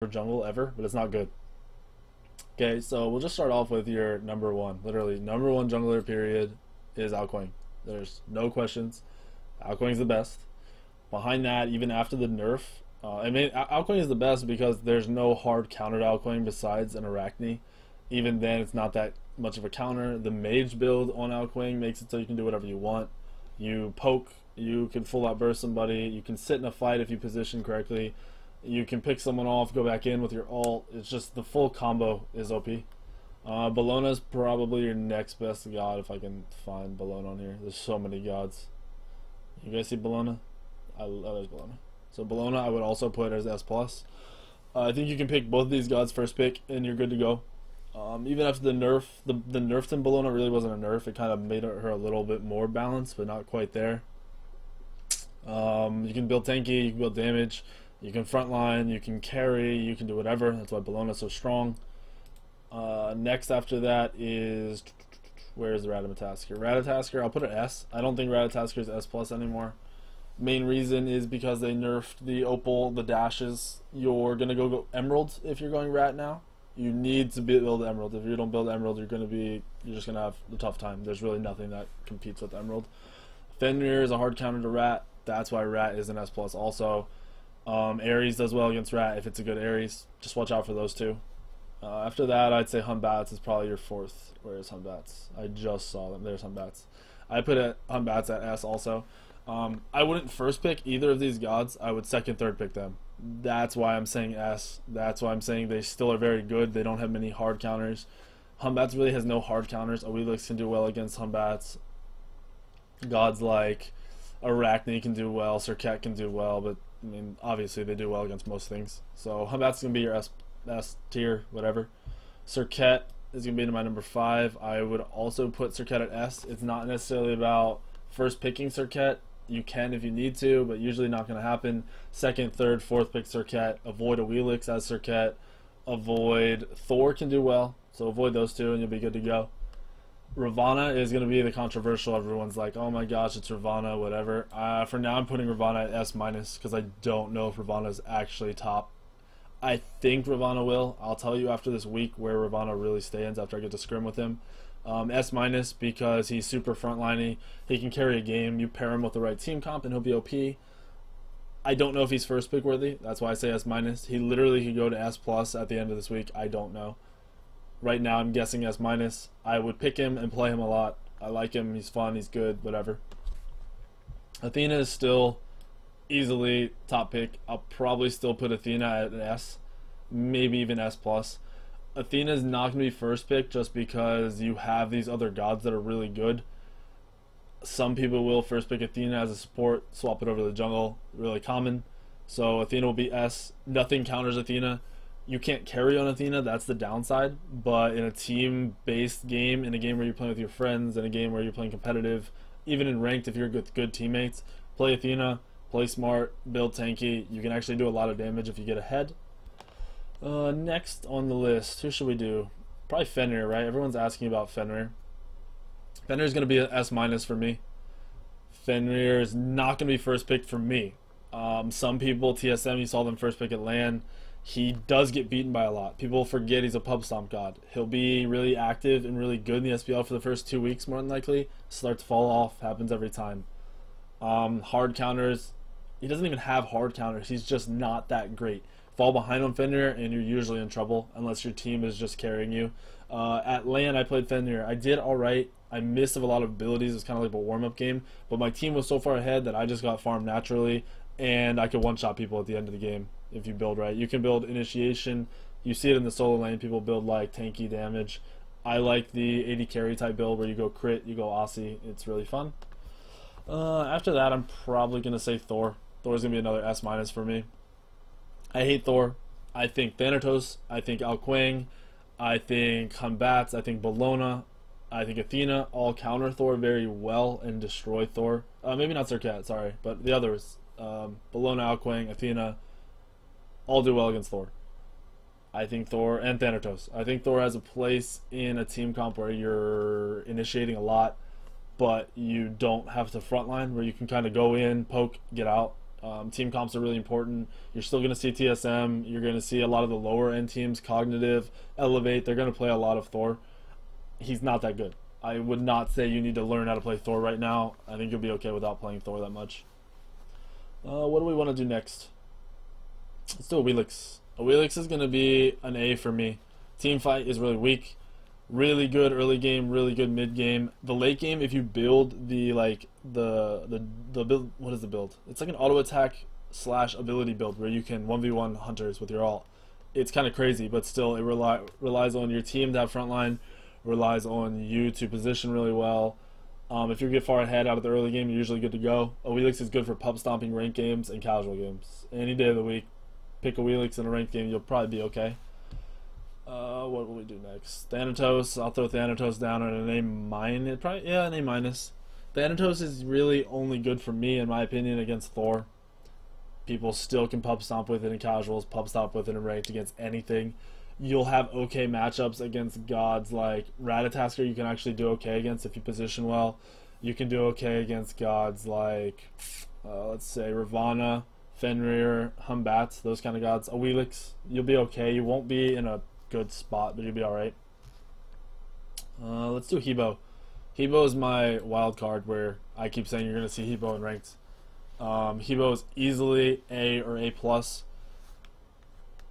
for jungle ever, but it's not good. Okay, so we'll just start off with your number one. Literally, number one jungler period is Alquang. There's no questions. Alquang's the best. Behind that, even after the nerf, Alquang is the best because there's no hard counter to Alquang besides an Arachne. Even then, it's not that much of a counter. The mage build on Alquang makes it so you can do whatever you want. You poke, you can full out burst somebody, you can sit in a fight if you position correctly, you can pick someone off, go back in with your ult. It's just the full combo is OP. Bellona is probably your next best god if I can find Bellona on here. There's so many gods. You guys see Bellona? I like Bellona. So Bellona I would also put as S+. I think you can pick both of these gods first pick and you're good to go. Even after the nerf, the nerf in Bellona really wasn't a nerf. It kind of made her a little bit more balanced, but not quite there. You can build tanky, you can build damage, you can frontline, you can carry, you can do whatever. That's why Bellona's so strong. Next after that is, where is the Ratatasker? Ratatasker, I'll put an S. I don't think Ratatasker is S+ anymore. Main reason is because they nerfed the opal, the dashes. You're gonna go emerald if you're going rat now. You need to build emerald. If you don't build emerald, you're just gonna have a tough time. There's really nothing that competes with emerald. Fenrir is a hard counter to rat. That's why rat is an S+ also. Ares does well against rat if it's a good Ares. Just watch out for those two. After that, I'd say Humbats is probably your fourth. Where is Humbats? I just saw them. There's Humbats. I put Humbats at S also. I wouldn't first pick either of these gods. I would second, third pick them. That's why I'm saying S. That's why I'm saying they still are very good. They don't have many hard counters. Humbats really has no hard counters. Osiris can do well against Humbats. Gods like Arachne can do well. Serket can do well, but I mean, obviously they do well against most things. So Humbats is gonna be your S tier, whatever. Serket is gonna be my number 5. I would also put Serket at S. It's not necessarily about first picking Serket. You can if you need to, but usually not going to happen. Second, third, fourth pick Serket. Avoid Osiris as Serket. Avoid Thor can do well, so avoid those two and you'll be good to go. Ravana is going to be the controversial. Everyone's like, oh my gosh, it's Ravana, whatever. For now, I'm putting Ravana at S- because I don't know if Ravana is actually top. I think Ravana will. I'll tell you after this week where Ravana really stands after I get to scrim with him. S- because he's super frontliney. He can carry a game. You pair him with the right team comp and he'll be OP. I don't know if he's first pick worthy. That's why I say S-. He literally could go to S+ at the end of this week. I don't know. Right now I'm guessing S-. I would pick him and play him a lot. I like him. He's fun. He's good. Whatever. Athena is still easily top pick. I'll probably still put Athena at an S. Maybe even S+. Athena's not going to be first pick just because you have these other gods that are really good. Some people will first pick Athena as a support, swap it over to the jungle, really common. So Athena will be S. Nothing counters Athena. You can't carry on Athena, that's the downside. But in a team-based game, in a game where you're playing with your friends, in a game where you're playing competitive, even in ranked if you're with good teammates, play Athena, play smart, build tanky. You can actually do a lot of damage if you get ahead. Next on the list, who should we do? Probably Fenrir, right? Everyone's asking about Fenrir. Fenrir is going to be an S- for me. Fenrir is not going to be first pick for me. Some people, TSM, you saw them first pick at LAN. He does get beaten by a lot. People forget he's a pub stomp god. He'll be really active and really good in the SPL for the first 2 weeks, more than likely. Start to fall off, happens every time. Hard counters, he doesn't even have hard counters. He's just not that great. Fall behind on Fenrir and you're usually in trouble unless your team is just carrying you. At LAN I played Fenrir. I did alright. I missed a lot of abilities. It was kind of like a warm-up game, but my team was so far ahead that I just got farmed naturally and I could one-shot people at the end of the game if you build right. You can build initiation. You see it in the solo lane. People build like tanky damage. I like the 80 carry type build where you go crit, you go Aussie. It's really fun. After that I'm probably going to say Thor. Thor's going to be another S- for me. I hate Thor. I think Thanatos. I think Alquang. I think Humbats. I think Bellona. I think Athena all counter Thor very well and destroy Thor. Maybe not Serket, sorry, but the others. Bellona, Alquang, Athena all do well against Thor. I think Thor and Thanatos. I think Thor has a place in a team comp where you're initiating a lot, but you don't have to frontline, where you can kind of go in, poke, get out. Team comps are really important. You're still going to see TSM. You're going to see a lot of the lower end teams, Cognitive, Elevate. They're going to play a lot of Thor. He's not that good. I would not say you need to learn how to play Thor right now. I think you'll be okay without playing Thor that much. What do we want to do next? Let's do a Wheelix. A Wheelix is going to be an A for me. Team fight is really weak. Really good early game, really good mid game. The late game, if you build the the build, what is the build? It's like an auto attack / ability build where you can 1v1 hunters with your ult. It's kind of crazy, but still it relies on your team to have frontline, relies on you to position really well. If you get far ahead out of the early game, you're usually good to go. A Wheelix is good for pub stomping ranked games and casual games. Any day of the week, pick a Wheelix in a ranked game, you'll probably be okay. What will we do next? Thanatos. I'll throw Thanatos down at an A minus. Probably, yeah, an A minus. Thanatos is really only good for me, in my opinion, against Thor. People still can pub stomp with it in casuals, pub stomp with it in ranked against anything. You'll have okay matchups against gods like Ratatasker. You can actually do okay against if you position well. You can do okay against gods like, let's say, Ravana, Fenrir, Humbat, those kind of gods. A Wheelix, you'll be okay. You won't be in a good spot, but you'll be alright. Let's do Hebo. Hebo is my wild card where I keep saying you're going to see Hebo in ranked. Hebo is easily A or A+.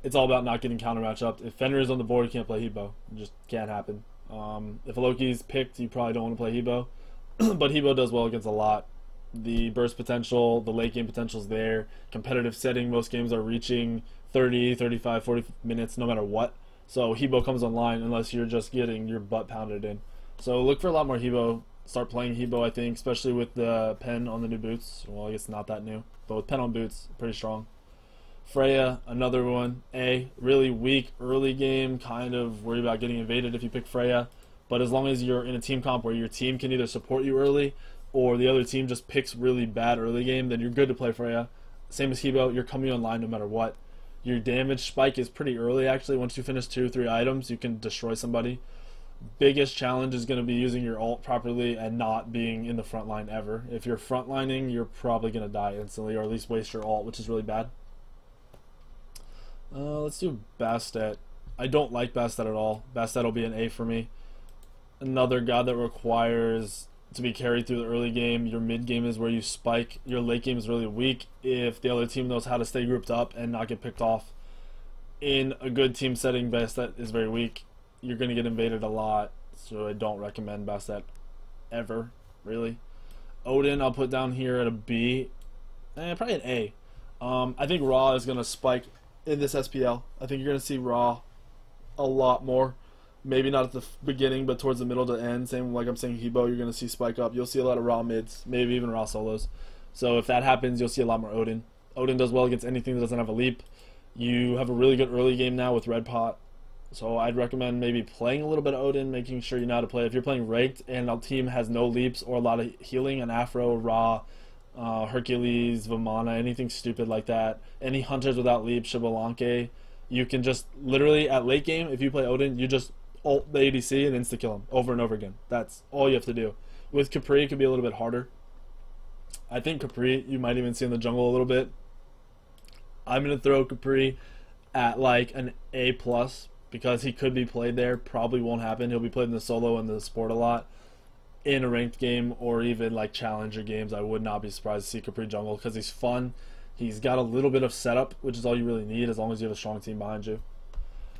It's all about not getting counter matched up. If Fenrir is on the board, you can't play Hebo. It just can't happen. If Loki's picked, you probably don't want to play Hebo. But Hebo does well against a lot. The burst potential, the late game potential is there. Competitive setting, most games are reaching 30, 35, 40 minutes no matter what. So Hebo comes online unless you're just getting your butt pounded in. So look for a lot more Hebo. Start playing Hebo, I think, especially with the pen on the new boots. Well, I guess not that new, but with pen on boots, pretty strong. Freya, another one. A, really weak early game, kind of worry about getting invaded if you pick Freya. But as long as you're in a team comp where your team can either support you early or the other team just picks really bad early game, then you're good to play Freya. Same as Hebo, you're coming online no matter what. Your damage spike is pretty early, actually. Once you finish 2 or 3 items, you can destroy somebody. Biggest challenge is going to be using your ult properly and not being in the front line ever. If you're frontlining, you're probably going to die instantly, or at least waste your ult, which is really bad. Let's do Bastet. I don't like Bastet at all. Bastet will be an A for me. Another god that requires to be carried through the early game. Your mid game is where you spike. Your late game is really weak if the other team knows how to stay grouped up and not get picked off. In a good team setting, Bastet is very weak. You're going to get invaded a lot, so I don't recommend Bastet ever, really. Odin, I'll put down here at a B. Probably an A. I think Ra is going to spike in this SPL. I think you're going to see Ra a lot more. Maybe not at the beginning, but towards the middle to end. Same like I'm saying Hebo, you're going to see spike up. You'll see a lot of Ra mids, maybe even Ra solos. So if that happens, you'll see a lot more Odin. Odin does well against anything that doesn't have a leap. You have a really good early game now with Red Pot. So I'd recommend maybe playing a little bit of Odin, making sure you know how to play. If you're playing ranked and a team has no leaps or a lot of healing, an Afro, Ra, Hercules, Vimana, anything stupid like that, any hunters without leaps, Shibalanke, you can just literally at late game, if you play Odin, you just ult the ADC and insta-kill him over and over again. That's all you have to do. With Khepri, it could be a little bit harder. I think Khepri, you might even see in the jungle a little bit. I'm going to throw Khepri at like an A+, because he could be played there. Probably won't happen. He'll be played in the solo and the sport a lot. In a ranked game or even like challenger games, I would not be surprised to see Khepri jungle because he's fun. He's got a little bit of setup, which is all you really need as long as you have a strong team behind you.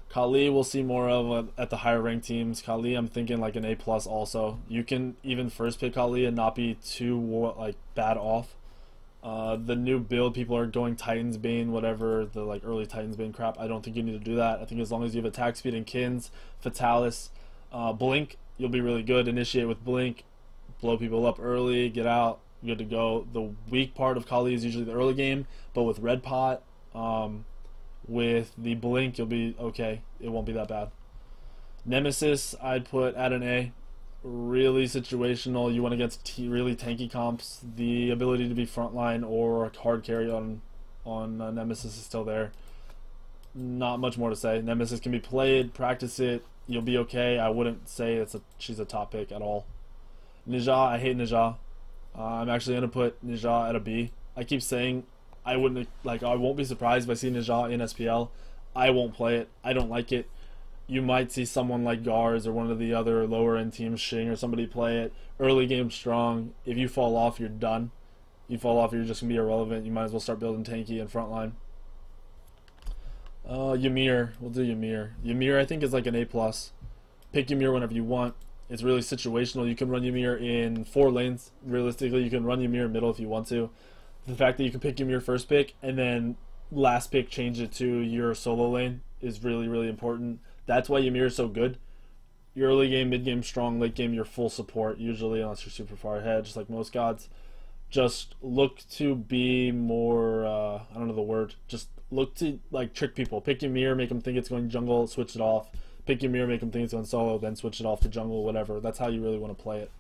Kali we'll see more of at the higher ranked teams. Kali, I'm thinking like an A+ also. You can even first pick Kali and not be too like bad off. The new build, people are going Titan's Bane, whatever, the like early Titan's Bane crap. I don't think you need to do that. I think as long as you have attack speed and Kins, Fatalis, Blink, you'll be really good. Initiate with Blink, blow people up early, get out, good to go. The weak part of Kali is usually the early game, but with Red Pot, with the Blink, you'll be okay. It won't be that bad. Nemesis, I'd put at an A. Really situational. You want against really tanky comps. The ability to be frontline or hard carry on Nemesis is still there. Not much more to say. Nemesis can be played. Practice it. You'll be okay. I wouldn't say she's a top pick at all. Ninja, I hate Ninja. I'm actually going to put Ninja at a B. I keep saying I wouldn't like. I won't be surprised by seeing Najah in SPL. I won't play it. I don't like it. You might see someone like Gars or one of the other lower end teams, Shing or somebody, play it. Early game strong. If you fall off, you're done. You fall off, you're just gonna be irrelevant. You might as well start building tanky and frontline. Ymir. We'll do Ymir. Ymir, I think, is like an A+. Pick Ymir whenever you want. It's really situational. You can run Ymir in 4 lanes. Realistically, you can run Ymir middle if you want to. The fact that you can pick Ymir first pick and then last pick change it to your solo lane is really, really important. That's why Ymir is so good. Your early game, mid game strong, late game you're full support usually, unless you're super far ahead, just like most gods. Just look to be more, I don't know the word, just look to like trick people. Pick Ymir, make them think it's going jungle, switch it off. Pick Ymir, make them think it's going solo, then switch it off to jungle, whatever. That's how you really want to play it.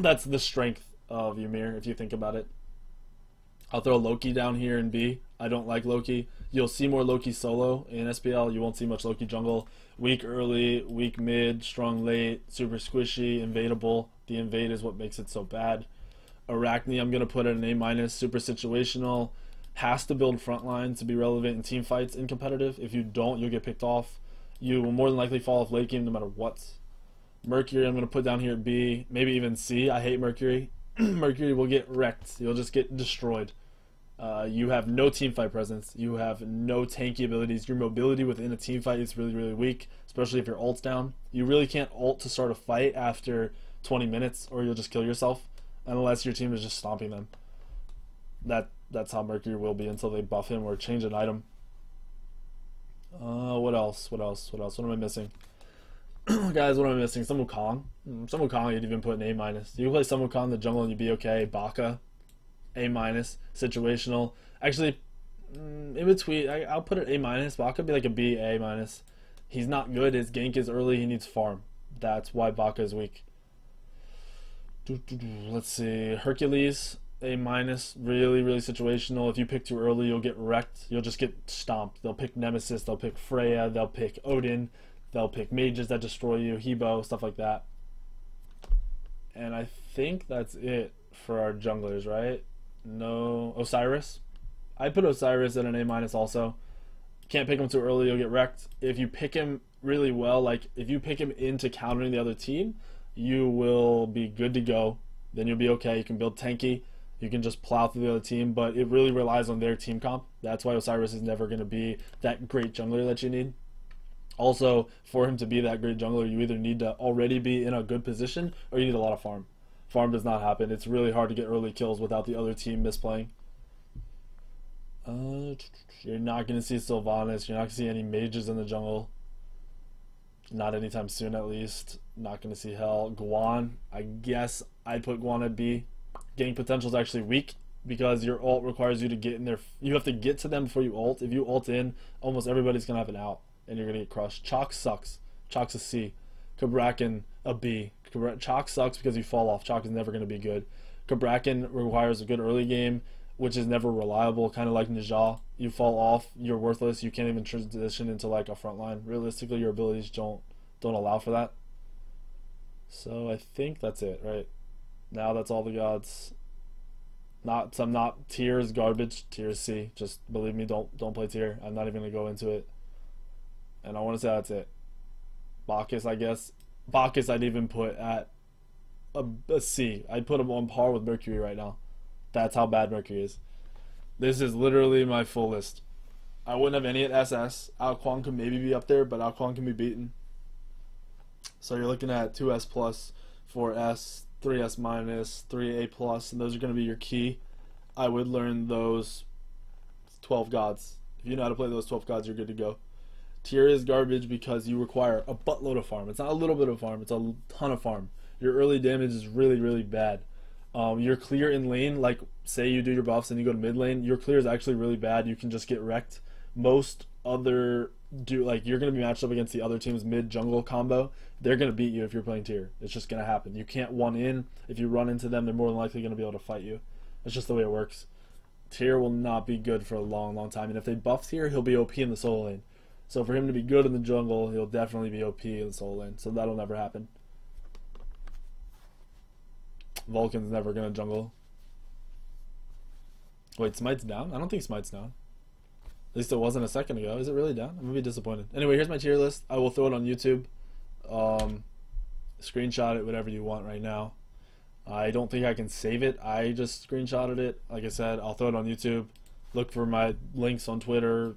That's the strength of Ymir, if you think about it. I'll throw Loki down here in B. I don't like Loki. You'll see more Loki solo in SPL. You won't see much Loki jungle. Weak early, weak mid, strong late, super squishy, invadable. The invade is what makes it so bad. Arachne, I'm going to put at an A-, super situational. Has to build frontline to be relevant in team fights in competitive. If you don't, you'll get picked off. You will more than likely fall off late game no matter what. Mercury, I'm going to put down here at B, maybe even C. I hate Mercury. Mercury will get wrecked. You'll just get destroyed. You have no team fight presence. You have no tanky abilities. Your mobility within a team fight is really, really weak, especially if your ult's down. You really can't ult to start a fight after 20 minutes or you'll just kill yourself unless your team is just stomping them. That's how Mercury will be until they buff him or change an item. What else? What am I missing? Guys, what am I missing? Sun Wukong. Sun Wukong you'd even put an A-. You can play Sun Wukong in the jungle and you'd be okay. Baka, A-, situational. Actually, in between, I'll put it A-. Baka be like a B, A-. He's not good. His gank is early. He needs farm. That's why Baka is weak. Let's see. Hercules, A-, really, really situational. If you pick too early, you'll get wrecked. You'll just get stomped. They'll pick Nemesis. They'll pick Freya. They'll pick Odin. They'll pick mages that destroy you, Hebo, stuff like that. And I think that's it for our junglers, right? No, Osiris. I put Osiris at an A- also. Can't pick him too early, you'll get wrecked. If you pick him really well, like if you pick him into countering the other team, you will be good to go. Then you'll be okay. You can build tanky. You can just plow through the other team, but it really relies on their team comp. That's why Osiris is never going to be that great jungler that you need. Also, for him to be that great jungler, you either need to already be in a good position or you need a lot of farm. Farm does not happen. It's really hard to get early kills without the other team misplaying. You're not going to see Sylvanas. You're not going to see any mages in the jungle. Not anytime soon, at least. Not going to see Hell. Guan, I guess I'd put Guan at B. Gank potential is actually weak because your ult requires you to get in there. You have to get to them before you ult. If you ult in, almost everybody's going to have an out. And you're going to get crushed. Chalk sucks. Chalk's a C. Cabrakan, a B. Chalk sucks because you fall off. Chalk is never going to be good. Cabrakan requires a good early game, which is never reliable, kind of like Najah. You fall off, you're worthless. You can't even transition into like a front line. Realistically, your abilities don't allow for that. So I think that's it, right? Now that's all the gods. Not tier is garbage. Tier is C. Just believe me, don't play tier. I'm not even going to go into it. And I want to say that's it. Bacchus, I guess. Bacchus I'd even put at a C. I'd put him on par with Mercury right now. That's how bad Mercury is. This is literally my full list. I wouldn't have any at SS. Alquan could maybe be up there, but Alquan can be beaten. So you're looking at 2S plus, 4S, 3S minus, 3A plus, and those are going to be your key. I would learn those 12 gods. If you know how to play those 12 gods, you're good to go. Tier is garbage because you require a buttload of farm. It's not a little bit of farm, it's a ton of farm. Your early damage is really, really bad. Your clear in lane, like say you do your buffs and you go to mid lane, your clear is actually really bad. You can just get wrecked. Most other you're going to be matched up against the other team's mid jungle combo. They're going to beat you if you're playing tier. It's just going to happen. You can't one in. If you run into them, they're more than likely going to be able to fight you. That's just the way it works. Tier will not be good for a long, long time. And if they buff tier, he'll be OP in the solo lane. So for him to be good in the jungle, he'll definitely be OP in the solo lane. So that'll never happen. Vulcan's never going to jungle. Wait, Smite's down? I don't think Smite's down. At least it wasn't a second ago. Is it really down? I'm gonna be disappointed. Anyway, here's my tier list. I will throw it on YouTube. Screenshot it, whatever you want right now. I don't think I can save it. I just screenshotted it. Like I said, I'll throw it on YouTube. Look for my links on Twitter,